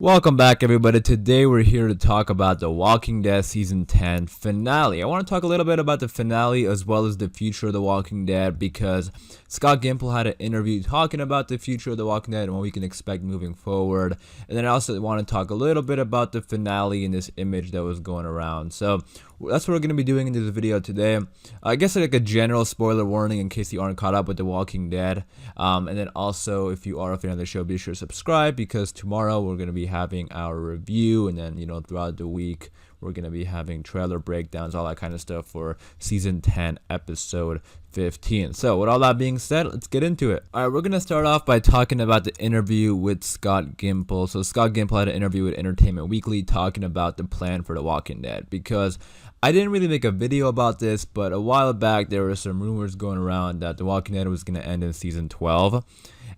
Welcome back, everybody. Today we're here to talk about The Walking Dead Season 10 finale. I want to talk a little bit about the finale as well as the future of The Walking Dead because Scott Gimple had an interview talking about the future of The Walking Dead and what we can expect moving forward. And then I also want to talk a little bit about the finale and this image that was going around. So that's what we're going to be doing in this video today. I guess like a general spoiler warning in case you aren't caught up with The Walking Dead. And then also, if you are a fan of the show, be sure to subscribe because tomorrow we're going to be having our review, and then throughout the week we're going to be having trailer breakdowns, all that kind of stuff for Season 10, Episode 15. So with all that being said, let's get into it. Alright, we're going to start off by talking about the interview with Scott Gimple. So Scott Gimple had an interview with Entertainment Weekly talking about the plan for The Walking Dead, because I didn't really make a video about this, but a while back there were some rumors going around that The Walking Dead was going to end in Season 12.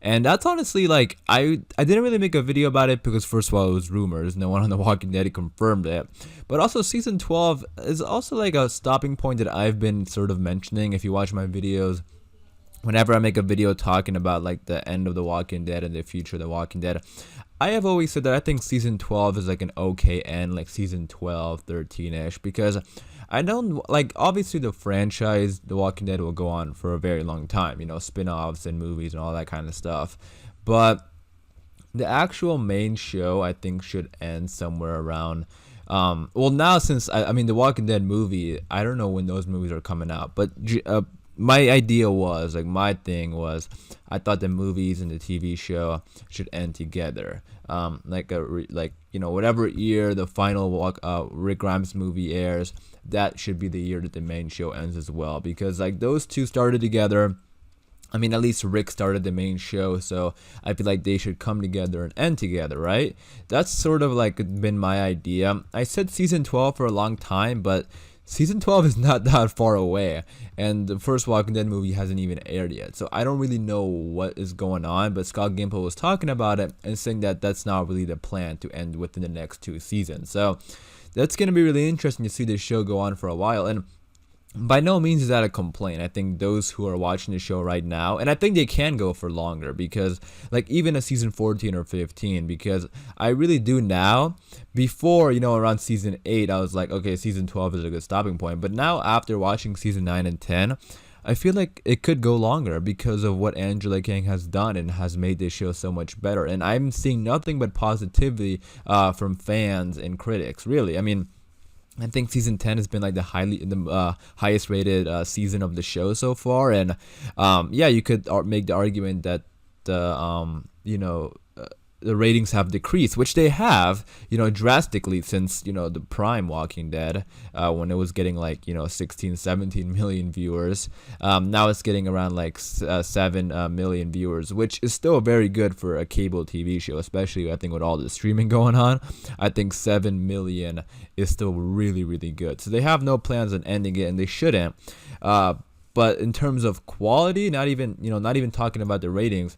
And that's honestly, like, I didn't really make a video about it because, first of all, it was rumors. No one on The Walking Dead confirmed it. But also, Season 12 is also, like, a stopping point that I've been sort of mentioning. If you watch my videos, whenever I make a video talking about, like, the end of The Walking Dead and the future of The Walking Dead, I have always said that I think Season 12 is, like, an okay end, like, Season 12, 13-ish, because I don't, like, obviously the franchise, The Walking Dead, will go on for a very long time, spin-offs and movies and all that kind of stuff, but the actual main show, I think, should end somewhere around, well, now, since, I mean, The Walking Dead movie, I don't know when those movies are coming out, but, my idea was, like, my thing was, I thought the movies and the TV show should end together. Whatever year the final Rick Grimes movie airs, that should be the year that the main show ends as well. Because, like, those two started together. I mean, at least Rick started the main show, so I feel like they should come together and end together, right? That's sort of, like, been my idea. I said Season 12 for a long time, but Season 12 is not that far away, and the first Walking Dead movie hasn't even aired yet, so I don't really know what is going on, but Scott Gimple was talking about it and saying that that's not really the plan to end within the next 2 seasons. So that's going to be really interesting to see this show go on for a while, and by no means is that a complaint. I think those who are watching the show right now, and I think they can go for longer, because, like, even a season 14 or 15, because I really do now. Before, around season 8, I was like, okay, season 12 is a good stopping point. But now, after watching season 9 and 10, I feel like it could go longer because of what Angela Kang has done and has made this show so much better. And I'm seeing nothing but positivity from fans and critics, really. I mean, I think season 10 has been like the highest rated season of the show so far, and yeah, you could make the argument that the ratings have decreased, which they have, drastically since, the prime Walking Dead, when it was getting like, 16, 17 million viewers. Now it's getting around like 7 million viewers, which is still very good for a cable TV show, especially I think with all the streaming going on. I think 7 million is still really, really good. So they have no plans on ending it, and they shouldn't. But in terms of quality, not even talking about the ratings,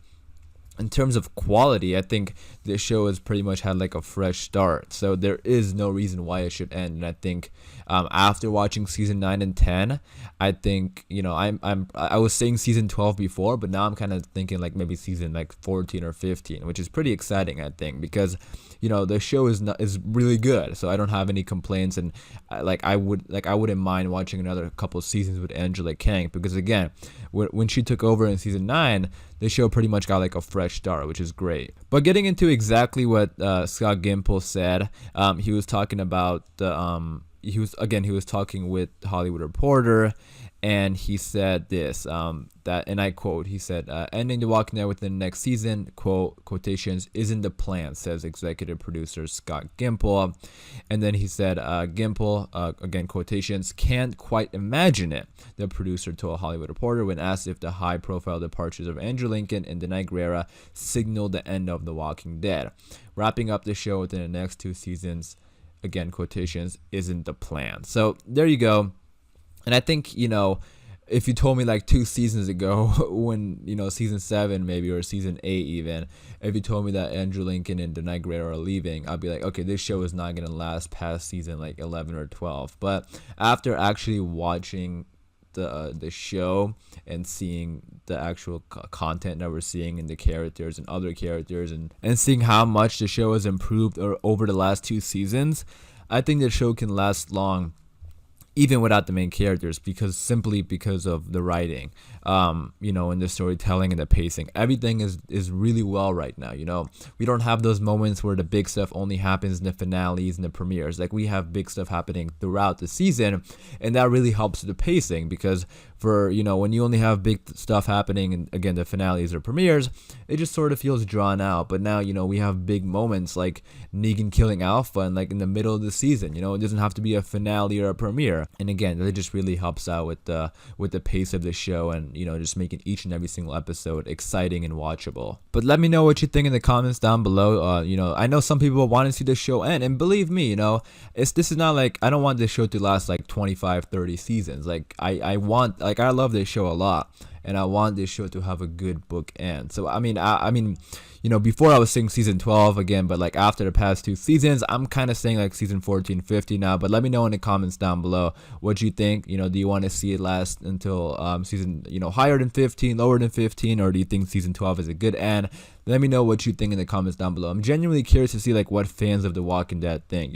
in terms of quality, I think this show has pretty much had like a fresh start. So there is no reason why it should end. And I think after watching season 9 and 10, I think, I was saying season 12 before, but now I'm kind of thinking like maybe season like 14 or 15, which is pretty exciting, I think, because the show is really good. So I don't have any complaints, and I wouldn't mind watching another couple seasons with Angela Kang, because again, when she took over in season 9, the show pretty much got like a fresh start, which is great. But getting into exactly what Scott Gimple said, he was talking about he was talking with Hollywood Reporter, and he said this, that, and I quote, he said, ending The Walking Dead within the next season, quote, quotations, isn't the plan, says executive producer Scott Gimple. And then he said, Gimple, again, quotations, can't quite imagine it, the producer told Hollywood Reporter when asked if the high-profile departures of Andrew Lincoln and Denai Guerrera signaled the end of The Walking Dead. Wrapping up the show within the next 2 seasons, again, quotations, isn't the plan. So there you go. And I think, if you told me like 2 seasons ago, when, season 7 maybe, or season 8 even, if you told me that Andrew Lincoln and Denai Guerrera are leaving, I'd be like, okay, this show is not going to last past season like 11 or 12. But after actually watching the show and seeing the actual content that we're seeing in the characters and other characters, and seeing how much the show has improved over the last 2 seasons, I think the show can last long even without the main characters, simply because of the writing, and the storytelling and the pacing. Everything is really well right now. We don't have those moments where the big stuff only happens in the finales and the premieres. Like, we have big stuff happening throughout the season, and that really helps the pacing, because when you only have big stuff happening and, again, the finales or premieres, it just sort of feels drawn out. But now, we have big moments like Negan killing Alpha and like in the middle of the season. It doesn't have to be a finale or a premiere. And again, it just really helps out with the pace of the show, and just making each and every single episode exciting and watchable. But let me know what you think in the comments down below. I know some people want to see the show end, and believe me, this is not like I don't want this show to last like 25-30 seasons. Like, I love this show a lot, and I want this show to have a good book end. So I mean, before I was saying season 12 again, but like after the past 2 seasons, I'm kind of saying like season 14, 15 now. But let me know in the comments down below what you think. Do you want to see it last until season, higher than 15, lower than 15, or do you think season 12 is a good end? Let me know what you think in the comments down below. I'm genuinely curious to see like what fans of The Walking Dead think.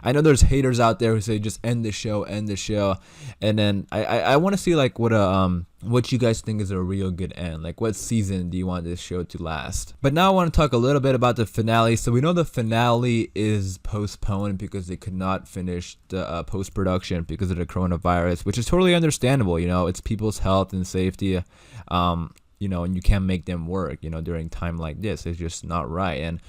I know there's haters out there who say just end the show, and then I want to see like what you guys think is a real good end. Like, what season do you want this show to last? But now I want to talk a little bit about the finale. So we know the finale is postponed because they could not finish the post-production because of the coronavirus, which is totally understandable. It's people's health and safety. And you can't make them work, during time like this. It's just not right. And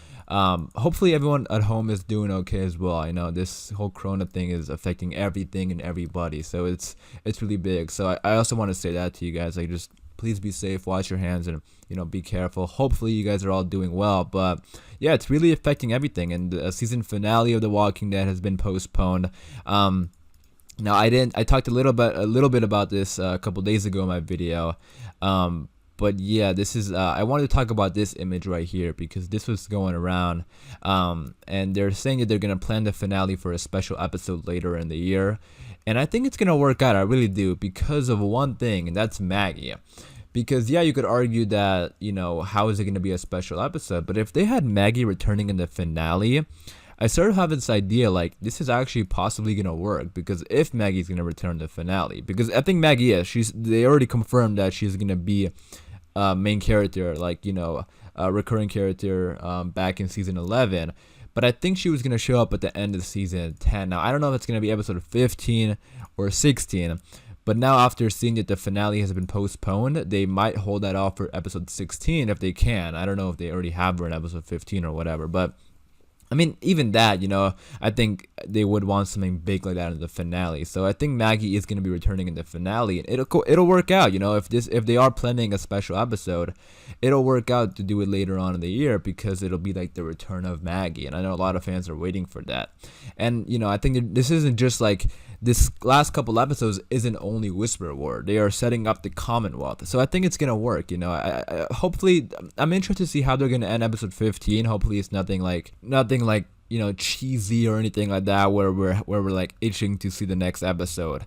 hopefully everyone at home is doing okay as well. I know this whole corona thing is affecting everything and everybody, so it's really big. So I also want to say that to you guys, like, just please be safe, wash your hands, and be careful. Hopefully you guys are all doing well. But yeah, it's really affecting everything, and the season finale of The Walking Dead has been postponed. Now I talked a little bit about this a couple days ago in my video. But yeah, this is I wanted to talk about this image right here, because this was going around, and they're saying that they're gonna plan the finale for a special episode later in the year, and I think it's gonna work out. I really do, because of one thing, and that's Maggie. Because yeah, you could argue that how is it gonna be a special episode? But if they had Maggie returning in the finale, I sort of have this idea like this is actually possibly gonna work, because if Maggie's gonna return the finale, because I think Maggie is, they already confirmed that she's gonna be main character, like a recurring character back in season 11, but I think she was gonna show up at the end of season 10. Now I don't know if it's gonna be episode 15 or 16, but now after seeing that the finale has been postponed, they might hold that off for episode 16 if they can. I don't know if they already have her in episode 15 or whatever, but I mean, even that, I think they would want something big like that in the finale. So I think Maggie is going to be returning in the finale, and it'll work out. If they are planning a special episode, it'll work out to do it later on in the year, because it'll be like the return of Maggie, and I know a lot of fans are waiting for that. And I think this isn't just like this last couple episodes isn't only Whisper War. They are setting up the Commonwealth, so I think it's gonna work. Hopefully, I'm interested to see how they're gonna end episode 15. Hopefully, it's nothing like cheesy or anything like that, where we're like itching to see the next episode.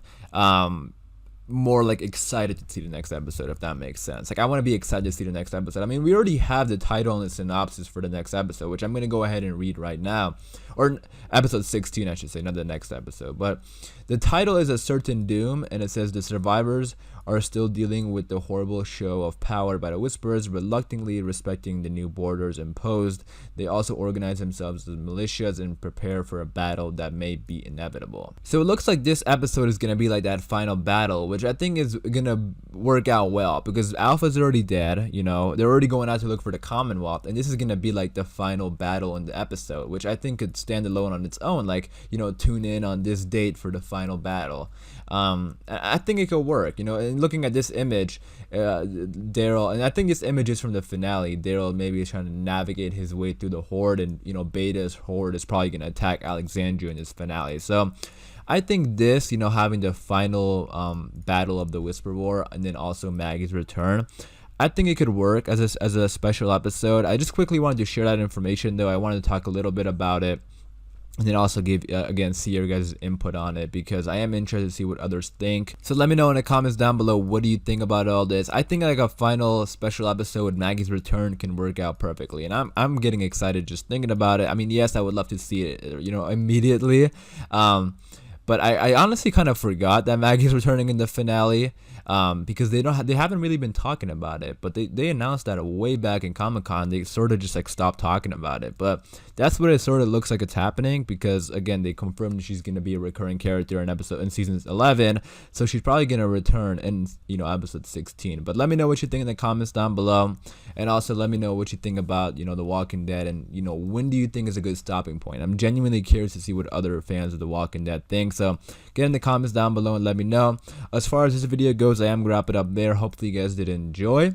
More like excited to see the next episode, if that makes sense. Like, I want to be excited to see the next episode. I mean, we already have the title and the synopsis for the next episode, which I'm going to go ahead and read right now. Or episode 16, I should say, not the next episode. But the title is A Certain Doom, and it says the survivors are still dealing with the horrible show of power by the Whisperers, reluctantly respecting the new borders imposed. They also organize themselves as militias and prepare for a battle that may be inevitable. So it looks like this episode is going to be like that final battle, which I think is going to work out well, because Alpha's already dead. They're already going out to look for the Commonwealth, and this is going to be like the final battle in the episode, which I think could stand alone on its own. Like, tune in on this date for the final battle. I think it could work, and looking at this image, Daryl, and I think this image is from the finale. Daryl maybe is trying to navigate his way through the Horde, and Beta's Horde is probably going to attack Alexandria in this finale. So I think this, having the final battle of the Whisper War, and then also Maggie's return, I think it could work as a special episode. I just quickly wanted to share that information, though. I wanted to talk a little bit about it. and then also give again see your guys' input on it, because I am interested to see what others think. So let me know in the comments down below, what do you think about all this? I think like a final special episode with Maggie's return can work out perfectly, and I'm getting excited just thinking about it. I mean, yes, I would love to see it, immediately, but I honestly kind of forgot that Maggie's returning in the finale, because they haven't really been talking about it, but they announced that way back in Comic-Con. They sort of just like stopped talking about it, but that's what it sort of looks like it's happening, because again, they confirmed she's going to be a recurring character in season 11, so she's probably going to return in episode 16. But let me know what you think in the comments down below, and also let me know what you think about The Walking Dead, and when do you think is a good stopping point? I'm genuinely curious to see what other fans of The Walking Dead think, so get in the comments down below and let me know. As far as this video goes, I am gonna wrap it up there. Hopefully you guys did enjoy.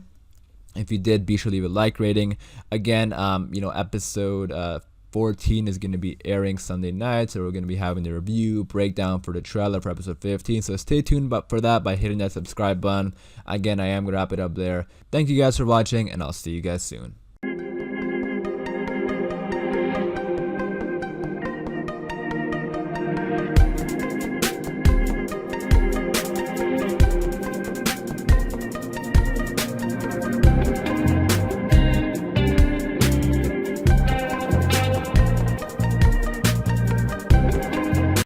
If you did, be sure to leave a like rating. Again, episode 14 is going to be airing Sunday night, so we're going to be having the review breakdown for the trailer for episode 15, so stay tuned for that by hitting that subscribe button. Again, I am going to wrap it up there. Thank you guys for watching, and I'll see you guys soon.